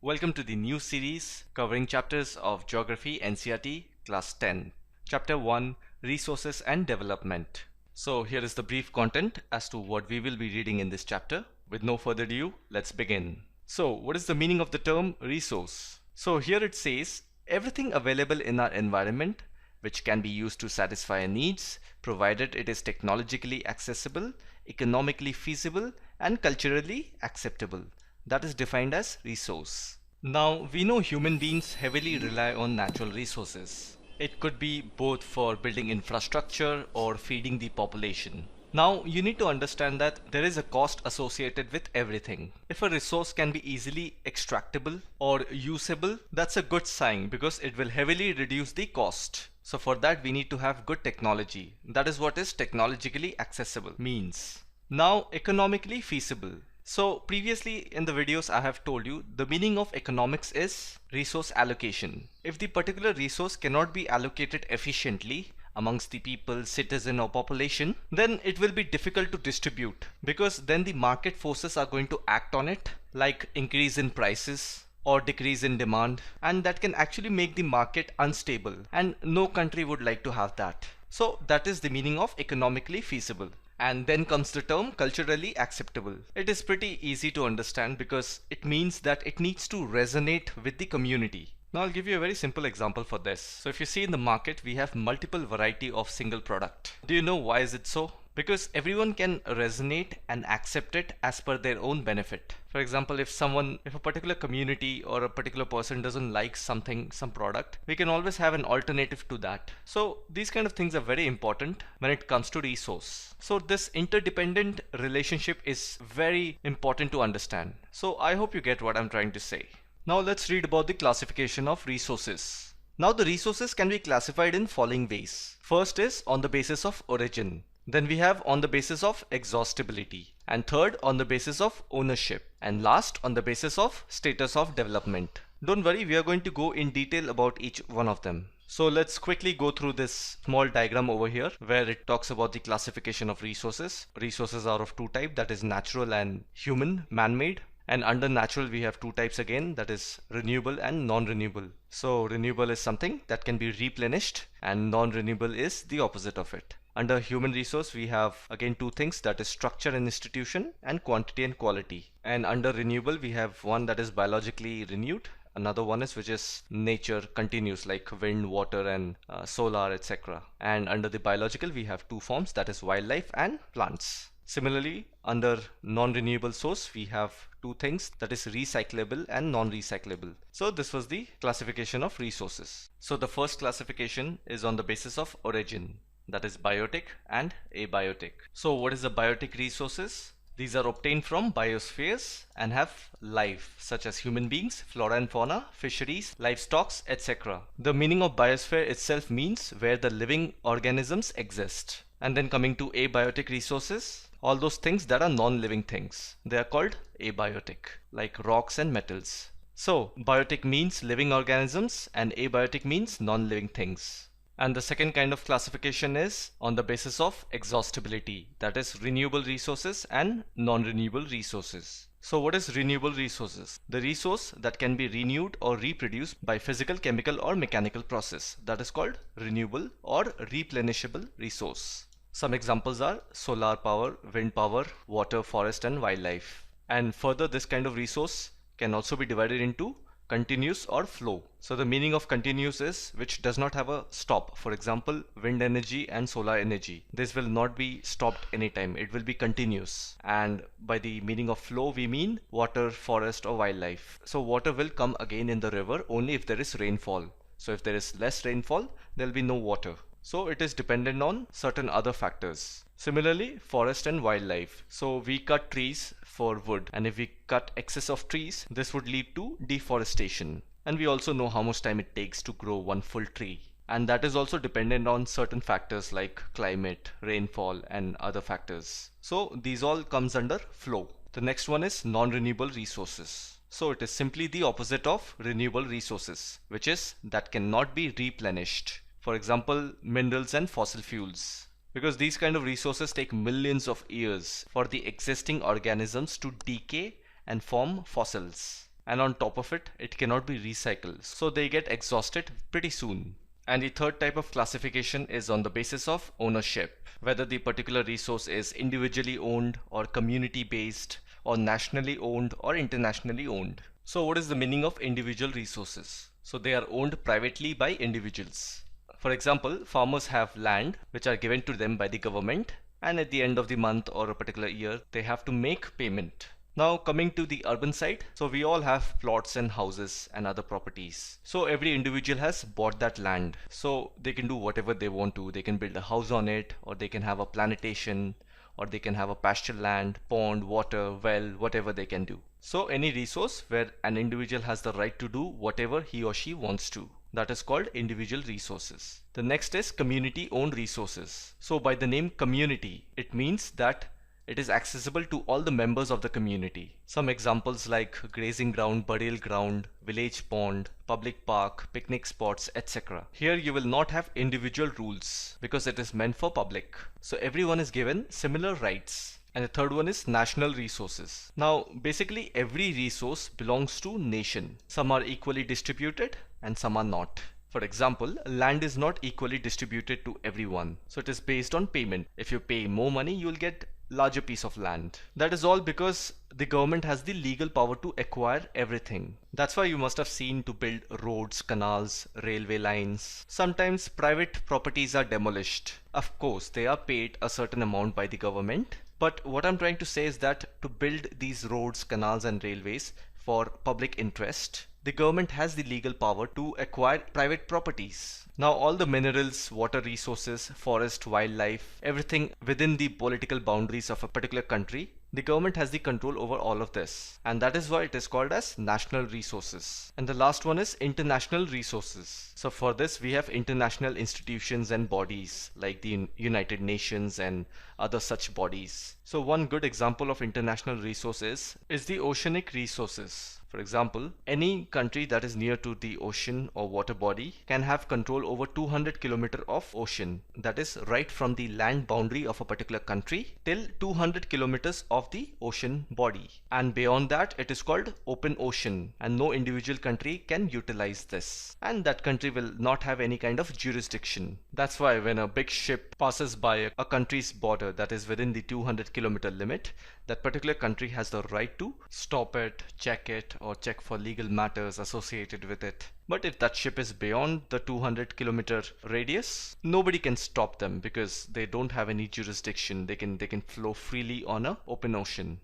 Welcome to the new series covering chapters of Geography NCERT Class 10. Chapter 1, Resources and Development. So here is the brief content as to what we will be reading in this chapter. With no further ado, let's begin. So what is the meaning of the term resource? So here it says everything available in our environment which can be used to satisfy our needs, provided it is technologically accessible, economically feasible, and culturally acceptable. That is defined as resource. Now, we know human beings heavily rely on natural resources. It could be both for building infrastructure or feeding the population. Now, you need to understand that there is a cost associated with everything. If a resource can be easily extractable or usable, that's a good sign because it will heavily reduce the cost. So for that, we need to have good technology. That is what is technologically accessible means. Now, economically feasible. So previously in the videos I have told you the meaning of economics is resource allocation. If the particular resource cannot be allocated efficiently amongst the people, citizen or population, then it will be difficult to distribute because then the market forces are going to act on it, like increase in prices or decrease in demand, and that can actually make the market unstable, and no country would like to have that. So that is the meaning of economically feasible. And then comes the term culturally acceptable. It is pretty easy to understand because it means that it needs to resonate with the community. Now I'll give you a very simple example for this. So if you see in the market, we have multiple variety of single product. Do you know why is it so? Because everyone can resonate and accept it as per their own benefit. For example, if a particular community or a particular person doesn't like some product, we can always have an alternative to that. So these kind of things are very important when it comes to resource. So this interdependent relationship is very important to understand. So I hope you get what I'm trying to say. Now let's read about the classification of resources. Now the resources can be classified in following ways. First is on the basis of origin. Then we have on the basis of exhaustibility, and third on the basis of ownership, and last on the basis of status of development. Don't worry, we are going to go in detail about each one of them. So let's quickly go through this small diagram over here where it talks about the classification of resources. Resources are of two types, that is natural and human, man-made. And under natural we have two types again, that is renewable and non-renewable. So renewable is something that can be replenished and non-renewable is the opposite of it. Under human resource we have again two things, that is structure and institution and quantity and quality. And under renewable we have one that is biologically renewed, another one is which is nature continuous like wind, water and solar, etc. And under the biological we have two forms, that is wildlife and plants. Similarly, under non-renewable source we have two things, that is recyclable and non-recyclable. So this was the classification of resources. So the first classification is on the basis of origin, that is biotic and abiotic. So what is the biotic resources? These are obtained from biospheres and have life, such as human beings, flora and fauna, fisheries, livestock, etc. The meaning of biosphere itself means where the living organisms exist. And then coming to abiotic resources, all those things that are non-living things, they are called abiotic, like rocks and metals. So biotic means living organisms and abiotic means non-living things. And the second kind of classification is on the basis of exhaustibility, that is renewable resources and non-renewable resources. So what is renewable resources? The resource that can be renewed or reproduced by physical, chemical or mechanical process, that is called renewable or replenishable resource. Some examples are solar power, wind power, water, forest and wildlife. And further, this kind of resource can also be divided into continuous or flow. So the meaning of continuous is which does not have a stop. For example, wind energy and solar energy, this will not be stopped anytime, it will be continuous. And by the meaning of flow we mean water, forest or wildlife. So water will come again in the river only if there is rainfall. So if there is less rainfall, there will be no water. So it is dependent on certain other factors. Similarly, forest and wildlife. So we cut trees for wood, and if we cut excess of trees, this would lead to deforestation. And we also know how much time it takes to grow one full tree. And that is also dependent on certain factors like climate, rainfall and other factors. So these all comes under flow. The next one is non-renewable resources. So it is simply the opposite of renewable resources, which is that cannot be replenished. For example, minerals and fossil fuels. Because these kind of resources take millions of years for the existing organisms to decay and form fossils. and on top of it, it cannot be recycled. So they get exhausted pretty soon. And the third type of classification is on the basis of ownership, whether the particular resource is individually owned or community based or nationally owned or internationally owned. So what is the meaning of individual resources? So they are owned privately by individuals. For example, farmers have land which are given to them by the government, and at the end of the month or a particular year, they have to make payment. Now coming to the urban side, so we all have plots and houses and other properties. So every individual has bought that land. So they can do whatever they want to. They can build a house on it, or they can have a plantation, or they can have a pasture land, pond, water, well, whatever they can do. So any resource where an individual has the right to do whatever he or she wants to. That is called individual resources. The next is community owned resources. So by the name community, it means that it is accessible to all the members of the community. Some examples like grazing ground, burial ground, village pond, public park, picnic spots, etc. Here you will not have individual rules because it is meant for public. So everyone is given similar rights. And the third one is national resources. Now basically every resource belongs to nation. Some are equally distributed and some are not. For example, land is not equally distributed to everyone. So it is based on payment. If you pay more money, you will get larger piece of land. That is all because the government has the legal power to acquire everything. That's why you must have seen to build roads, canals, railway lines. Sometimes private properties are demolished. Of course, they are paid a certain amount by the government. But what I'm trying to say is that to build these roads, canals and railways for public interest, the government has the legal power to acquire private properties. Now all the minerals, water resources, forest, wildlife, everything within the political boundaries of a particular country, the government has the control over all of this. And that is why it is called as national resources. And the last one is international resources. So for this we have international institutions and bodies like the United Nations and other such bodies. So one good example of international resources is the oceanic resources. For example, any country that is near to the ocean or water body can have control over 200 kilometers of ocean. That is right from the land boundary of a particular country till 200 kilometers of the ocean body. And beyond that, it is called open ocean, and no individual country can utilize this. And that country will not have any kind of jurisdiction. That's why when a big ship passes by a country's border that is within the 200-kilometer limit, that particular country has the right to stop it, check it, or check for legal matters associated with it. But if that ship is beyond the 200-kilometer radius, nobody can stop them because they don't have any jurisdiction. They can flow freely on an open ocean.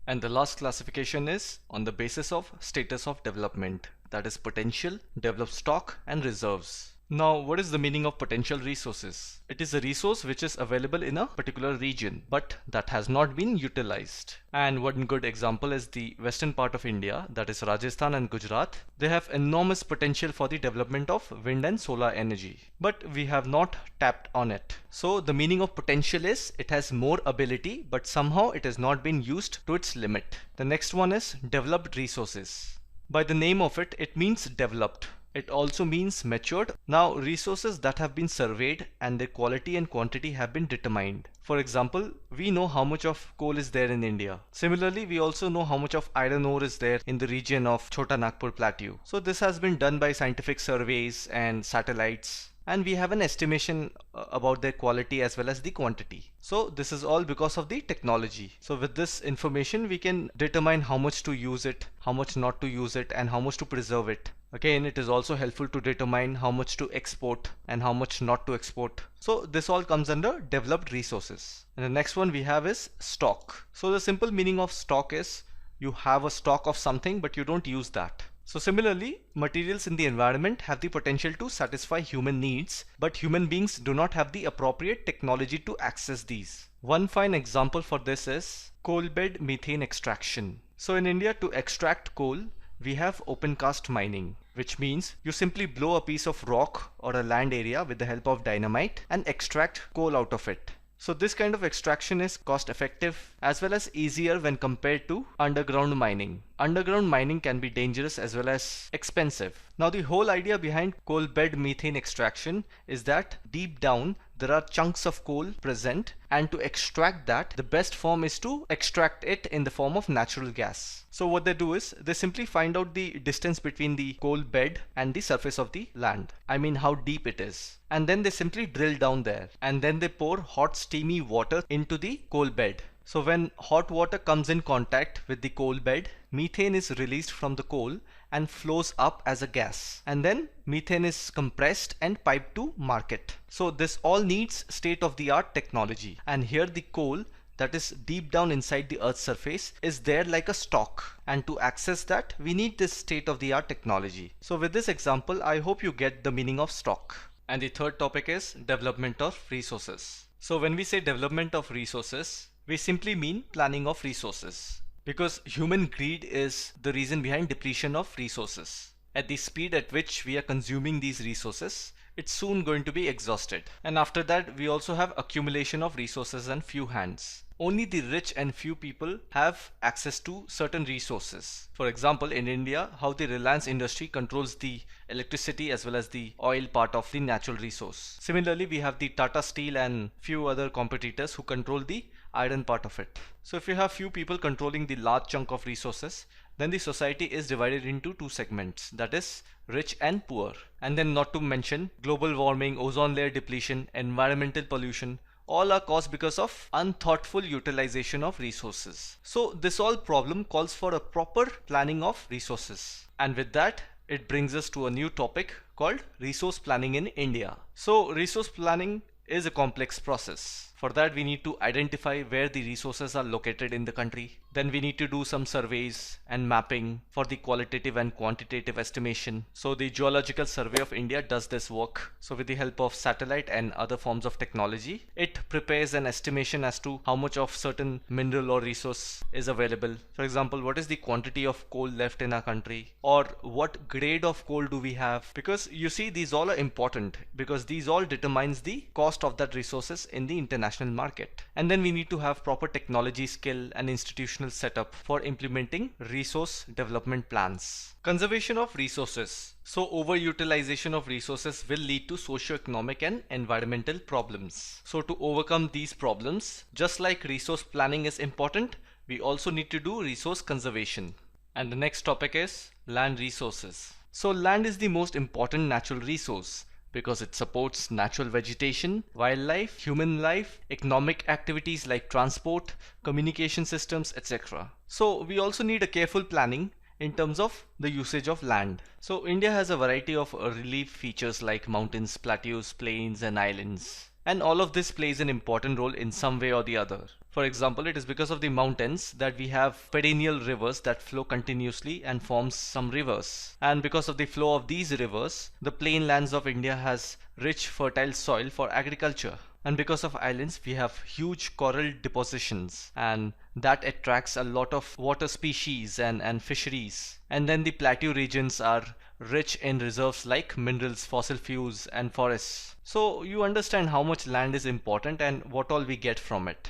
And the last classification is on the basis of status of development, that is potential, developed stock and reserves. Now, what is the meaning of potential resources? It is a resource which is available in a particular region, but that has not been utilized. And one good example is the western part of India, that is Rajasthan and Gujarat. They have enormous potential for the development of wind and solar energy, but we have not tapped on it. So the meaning of potential is it has more ability, but somehow it has not been used to its limit. The next one is developed resources. By the name of it, it means developed. It also means matured. Now resources that have been surveyed and their quality and quantity have been determined. For example, we know how much of coal is there in India. Similarly, we also know how much of iron ore is there in the region of Chota Nagpur Plateau. So this has been done by scientific surveys and satellites, and we have an estimation about their quality as well as the quantity. So this is all because of the technology. So with this information we can determine how much to use it, how much not to use it, and how much to preserve it. Again, it is also helpful to determine how much to export and how much not to export. So this all comes under developed resources. And the next one we have is stock. So the simple meaning of stock is you have a stock of something but you don't use that. So similarly, materials in the environment have the potential to satisfy human needs, but human beings do not have the appropriate technology to access these. One fine example for this is coal bed methane extraction. So in India, to extract coal, we have open cast mining, which means you simply blow a piece of rock or a land area with the help of dynamite and extract coal out of it. So this kind of extraction is cost effective as well as easier when compared to underground mining. Underground mining can be dangerous as well as expensive. Now the whole idea behind coal bed methane extraction is that deep down there are chunks of coal present, and to extract that, the best form is to extract it in the form of natural gas. So what they do is they simply find out the distance between the coal bed and the surface of the land. I mean how deep it is. And then they simply drill down there, and then they pour hot steamy water into the coal bed. So when hot water comes in contact with the coal bed, methane is released from the coal and flows up as a gas, and then methane is compressed and piped to market. So this all needs state-of-the-art technology, and here the coal that is deep down inside the earth's surface is there like a stock, and to access that we need this state-of-the-art technology. So with this example, I hope you get the meaning of stock. And the third topic is development of resources. So when we say development of resources, we simply mean planning of resources, because human greed is the reason behind depletion of resources. At the speed at which we are consuming these resources, it's soon going to be exhausted. And after that, we also have accumulation of resources and few hands. Only the rich and few people have access to certain resources. For example, in India, how the Reliance industry controls the electricity as well as the oil part of the natural resource. Similarly, we have the Tata Steel and few other competitors who control the iron part of it. So if you have few people controlling the large chunk of resources, then the society is divided into two segments, that is rich and poor. And then not to mention global warming, ozone layer depletion, environmental pollution, all are caused because of unthoughtful utilization of resources. So this all problem calls for a proper planning of resources. And with that, it brings us to a new topic called resource planning in India. So resource planning is a complex process. For that, we need to identify where the resources are located in the country. Then we need to do some surveys and mapping for the qualitative and quantitative estimation. So the Geological Survey of India does this work. So with the help of satellite and other forms of technology, it prepares an estimation as to how much of certain mineral or resource is available. For example, what is the quantity of coal left in our country, or what grade of coal do we have? Because you see, these all are important because these all determines the cost of that resources in the international market. And then we need to have proper technology skill and institutional setup for implementing resource development plans. Conservation of resources. So overutilization of resources will lead to socio-economic and environmental problems. So to overcome these problems, just like resource planning is important, we also need to do resource conservation. And the next topic is land resources. So land is the most important natural resource, because it supports natural vegetation, wildlife, human life, economic activities like transport, communication systems, etc. So we also need a careful planning in terms of the usage of land. So India has a variety of relief features like mountains, plateaus, plains and islands. And all of this plays an important role in some way or the other. For example, it is because of the mountains that we have perennial rivers that flow continuously and forms some rivers. And because of the flow of these rivers, the plain lands of India has rich fertile soil for agriculture. And because of islands, we have huge coral depositions, and that attracts a lot of water species and fisheries. And then the plateau regions are rich in reserves like minerals, fossil fuels and forests. So you understand how much land is important and what all we get from it.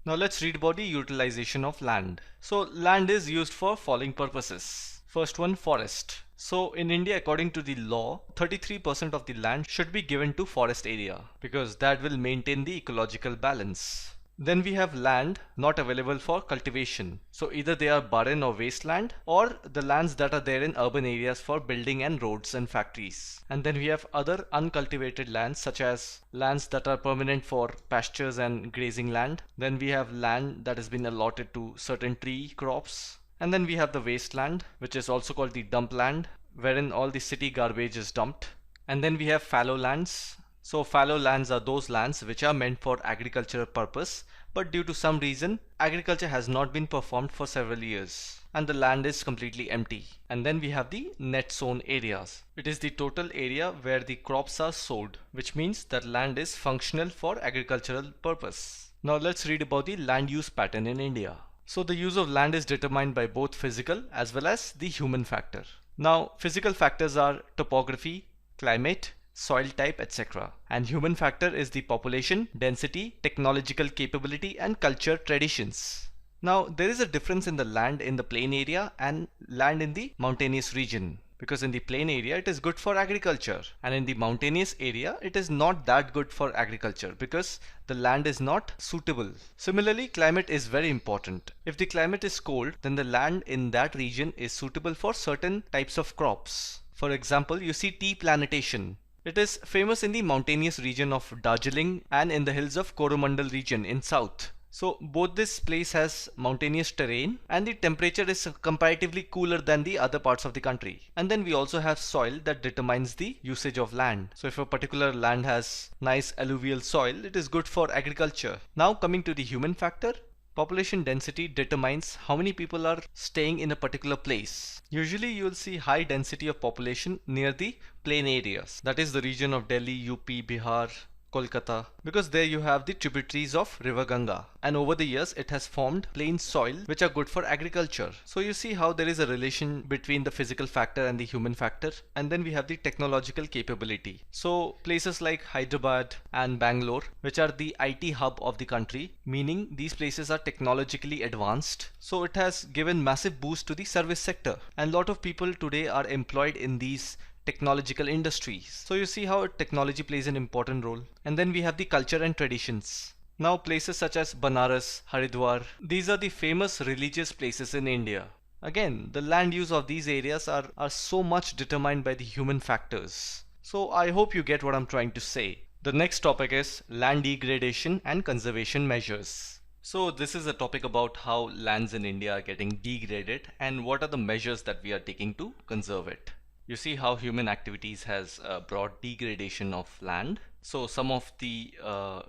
Now let's read about the utilization of land. So land is used for following purposes. First one, forest. So in India, according to the law, 33% of the land should be given to forest area because that will maintain the ecological balance. Then we have land not available for cultivation. So either they are barren or wasteland, or the lands that are there in urban areas for building and roads and factories. And then we have other uncultivated lands such as lands that are permanent for pastures and grazing land. Then we have land that has been allotted to certain tree crops. And then we have the wasteland, which is also called the dump land, wherein all the city garbage is dumped. And then we have fallow lands. So fallow lands are those lands which are meant for agricultural purpose, but due to some reason, agriculture has not been performed for several years and the land is completely empty. And then we have the net sown areas. It is the total area where the crops are sowed, which means that land is functional for agricultural purpose. Now let's read about the land use pattern in India. So the use of land is determined by both physical as well as the human factor. Now physical factors are topography, climate, soil type, etc. And human factor is the population, density, technological capability and culture traditions. Now there is a difference in the land in the plain area and land in the mountainous region, because in the plain area it is good for agriculture, and in the mountainous area it is not that good for agriculture because the land is not suitable. Similarly, climate is very important. If the climate is cold, then the land in that region is suitable for certain types of crops. For example, you see tea plantation. It is famous in the mountainous region of Darjeeling and in the hills of Coromandel region in south. So both this place has mountainous terrain and the temperature is comparatively cooler than the other parts of the country. And then we also have soil that determines the usage of land. So if a particular land has nice alluvial soil, it is good for agriculture. Now coming to the human factor. Population density determines how many people are staying in a particular place. Usually you will see high density of population near the plain areas. That is the region of Delhi, UP, Bihar, Kolkata, because there you have the tributaries of river Ganga, and over the years it has formed plain soil which are good for agriculture. So you see how there is a relation between the physical factor and the human factor, and then we have the technological capability. So places like Hyderabad and Bangalore, which are the IT hub of the country, meaning these places are technologically advanced, so it has given massive boost to the service sector, and a lot of people today are employed in these technological industries. So you see how technology plays an important role. And then we have the culture and traditions. Now places such as Banaras, Haridwar, these are the famous religious places in India. Again, the land use of these areas are so much determined by the human factors. So I hope you get what I'm trying to say. The next topic is land degradation and conservation measures. So this is a topic about how lands in India are getting degraded and what are the measures that we are taking to conserve it. You see how human activities has brought degradation of land. So some of the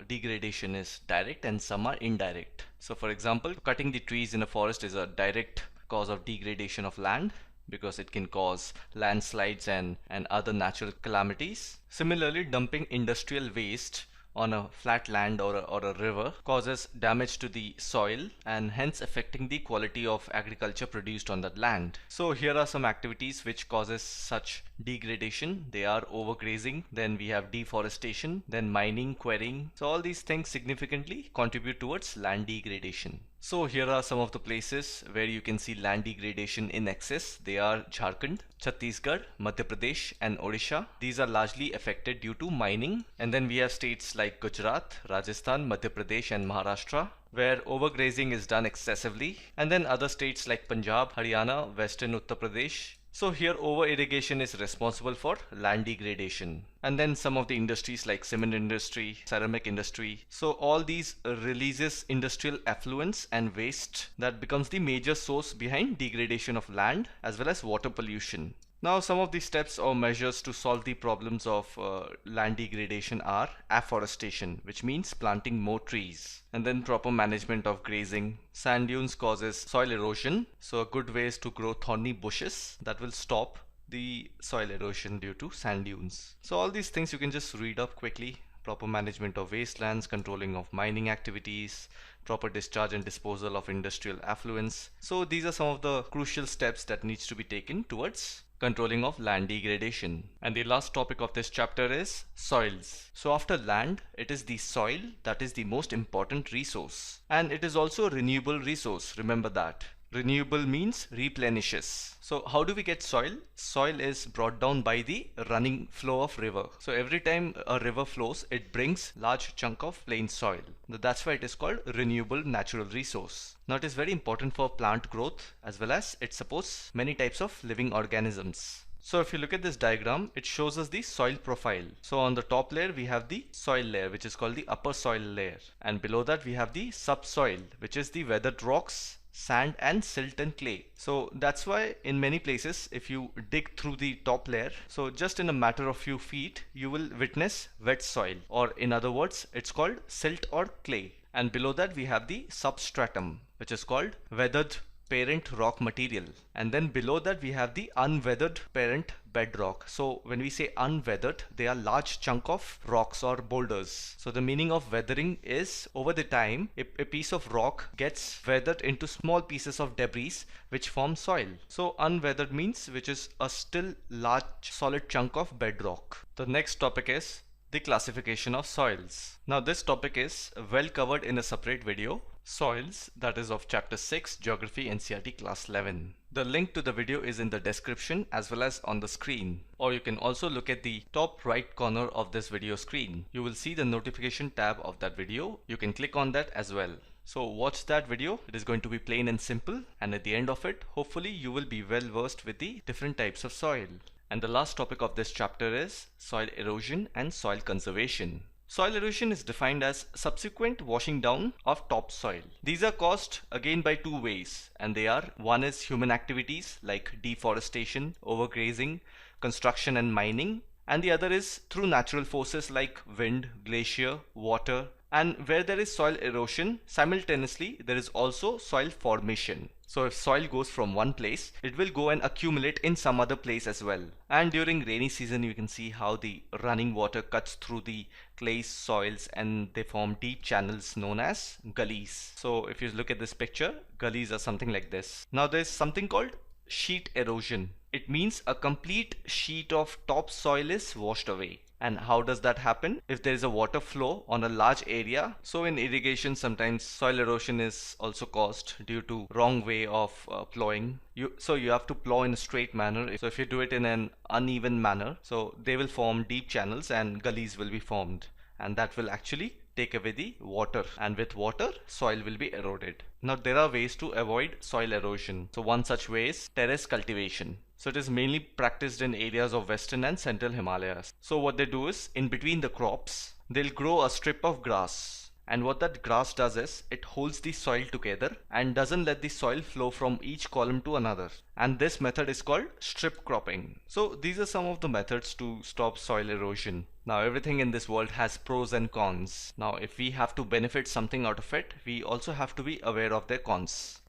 degradation is direct and some are indirect. So for example, cutting the trees in a forest is a direct cause of degradation of land because it can cause landslides and other natural calamities. Similarly, dumping industrial waste on a flat land or a river causes damage to the soil and hence affecting the quality of agriculture produced on that land. So here are some activities which causes such degradation. They are overgrazing, then we have deforestation, then mining, quarrying. So all these things significantly contribute towards land degradation. So here are some of the places where you can see land degradation in excess. They are Jharkhand, Chhattisgarh, Madhya Pradesh and Odisha. These are largely affected due to mining. And then we have states like Gujarat, Rajasthan, Madhya Pradesh and Maharashtra, where overgrazing is done excessively. And then other states like Punjab, Haryana, Western Uttar Pradesh. So here over irrigation is responsible for land degradation. And then some of the industries like cement industry, ceramic industry. So all these releases industrial effluents and waste that becomes the major source behind degradation of land as well as water pollution. Now some of the steps or measures to solve the problems of land degradation are afforestation, which means planting more trees, and then proper management of grazing. Sand dunes causes soil erosion, so a good way is to grow thorny bushes that will stop the soil erosion due to sand dunes. So all these things you can just read up quickly. Proper management of wastelands, controlling of mining activities, proper discharge and disposal of industrial affluents. So these are some of the crucial steps that needs to be taken towards controlling of land degradation. And the last topic of this chapter is soils. So after land, it is the soil that is the most important resource, and it is also a renewable resource. Remember that. Renewable means replenishes. So how do we get soil? Soil is brought down by the running flow of river. So every time a river flows, it brings large chunk of plain soil. That's why it is called renewable natural resource. Now it is very important for plant growth as well as it supports many types of living organisms. So if you look at this diagram, it shows us the soil profile. So on the top layer we have the soil layer, which is called the upper soil layer, and below that we have the subsoil, which is the weathered rocks, sand and silt and clay. So that's why in many places if you dig through the top layer, so just in a matter of few feet you will witness wet soil, or in other words it's called silt or clay. And below that we have the substratum, which is called weathered parent rock material, and then below that we have the unweathered parent bedrock. So when we say unweathered, they are large chunk of rocks or boulders. So the meaning of weathering is over the time a piece of rock gets weathered into small pieces of debris which form soil. So unweathered means which is a still large solid chunk of bedrock. The next topic is the classification of soils. Now this topic is well covered in a separate video, Soils, that is of chapter 6, Geography NCERT class 11. The link to the video is in the description as well as on the screen, or you can also look at the top right corner of this video screen. You will see the notification tab of that video. You can click on that as well. So watch that video. It is going to be plain and simple, and at the end of it, hopefully you will be well versed with the different types of soil. And the last topic of this chapter is soil erosion and soil conservation. Soil erosion is defined as subsequent washing down of topsoil. These are caused again by two ways, and they are: one is human activities like deforestation, overgrazing, construction and mining, and the other is through natural forces like wind, glacier, water. And where there is soil erosion, simultaneously there is also soil formation. So if soil goes from one place, it will go and accumulate in some other place as well. And during rainy season, you can see how the running water cuts through the clay soils and they form deep channels known as gullies. So if you look at this picture, gullies are something like this. Now there's something called sheet erosion. It means a complete sheet of topsoil is washed away. And how does that happen? If there is a water flow on a large area, so in irrigation sometimes soil erosion is also caused due to wrong way of plowing. So you have to plow in a straight manner. So if you do it in an uneven manner, so they will form deep channels and gullies will be formed, and that will actually take away the water, and with water soil will be eroded. Now there are ways to avoid soil erosion. So one such way is terrace cultivation. So it is mainly practiced in areas of western and central Himalayas. So what they do is, in between the crops, they'll grow a strip of grass. And what that grass does is, it holds the soil together and doesn't let the soil flow from each column to another. And this method is called strip cropping. So these are some of the methods to stop soil erosion. Now everything in this world has pros and cons. Now if we have to benefit something out of it, we also have to be aware of their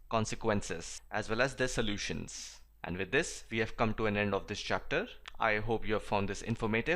consequences, as well as their solutions. And with this, we have come to an end of this chapter. I hope you have found this informative